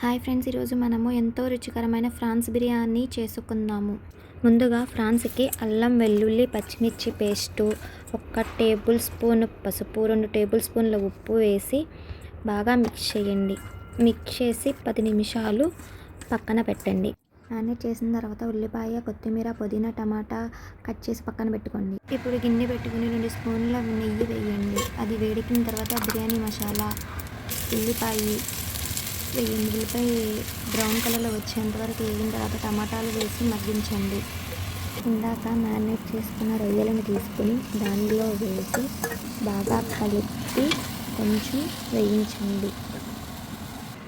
Hi friends, ఈరోజు మనము ఎంతో రుచికరమైన ఫ్రాన్స్ బిర్యానీ చేసుకుందాము. ముందుగా ఫ్రాన్స్కి అల్లం వెల్లుల్లి పచ్చిమిర్చి పేస్టు, 1 టేబుల్ స్పూన్ పసుపు, 2 టేబుల్ స్పూన్ల ఉప్పు వేసి బాగా మిక్స్ చేయండి. మిక్స్ చేసి 10 నిమిషాలు పక్కన పెట్టండి. మ్యారినేట్ చేసిన తర్వాత ఉల్లిపాయ, కొత్తిమీర, పుదీనా, టమాటా కట్ చేసి పక్కన పెట్టుకోండి. ఇప్పుడు గిన్నె పెట్టుకుని 2 స్పూన్ల నెయ్యి వేయండి. అది వేడికిన తర్వాత బిర్యానీ మసాలా, ఉల్లిపాయ వేయండి. ఉల్లిపాయ బ్రౌన్ కలర్లో వచ్చేంత వరకు వేగిన తర్వాత టమాటాలు వేసి మగ్గించండి. ఇందాక మ్యారినేట్ చేసుకున్న రొయ్యలను తీసుకుని దానిలో వేసి బాగా కలిపి కొంచెం వేయించండి.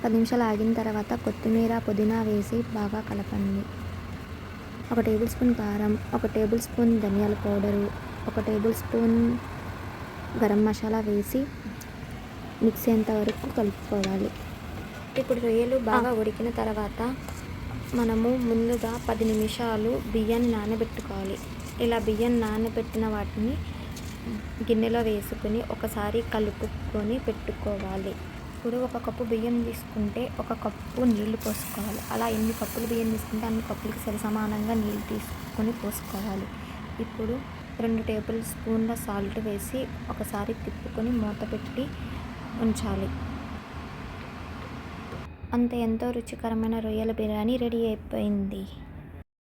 10 నిమిషాలు ఆగిన తర్వాత కొత్తిమీర, పుదీనా వేసి బాగా కలపండి. 1 టేబుల్ స్పూన్ కారం, 1 టేబుల్ స్పూన్ ధనియాల powder, 1 table spoon garam masala వేసి మిక్స్ అయ్యేంత వరకు కలుపుకోవాలి. ఇప్పుడు రొయ్యలు బాగా ఉడికిన తర్వాత మనము ముందుగా 10 నిమిషాలు బియ్యాన్ని నానబెట్టుకోవాలి. ఇలా బియ్యం నానబెట్టిన వాటిని గిన్నెలో వేసుకుని ఒకసారి కలుపుకొని పెట్టుకోవాలి. ఇప్పుడు 1 కప్పు బియ్యం తీసుకుంటే 1 కప్పు నీళ్లు పోసుకోవాలి. అలా ఎన్ని కప్పులు బియ్యం తీసుకుంటే అన్ని కప్పులకి సరి సమానంగా నీళ్ళు తీసుకొని పోసుకోవాలి. ఇప్పుడు 2 టేబుల్ స్పూన్ల సాల్ట్ వేసి ఒకసారి తిప్పుకొని మూత పెట్టి ఉంచాలి. అంతే, ఎంతో రుచికరమైన రొయ్యల బిర్యానీ రెడీ అయిపోయింది.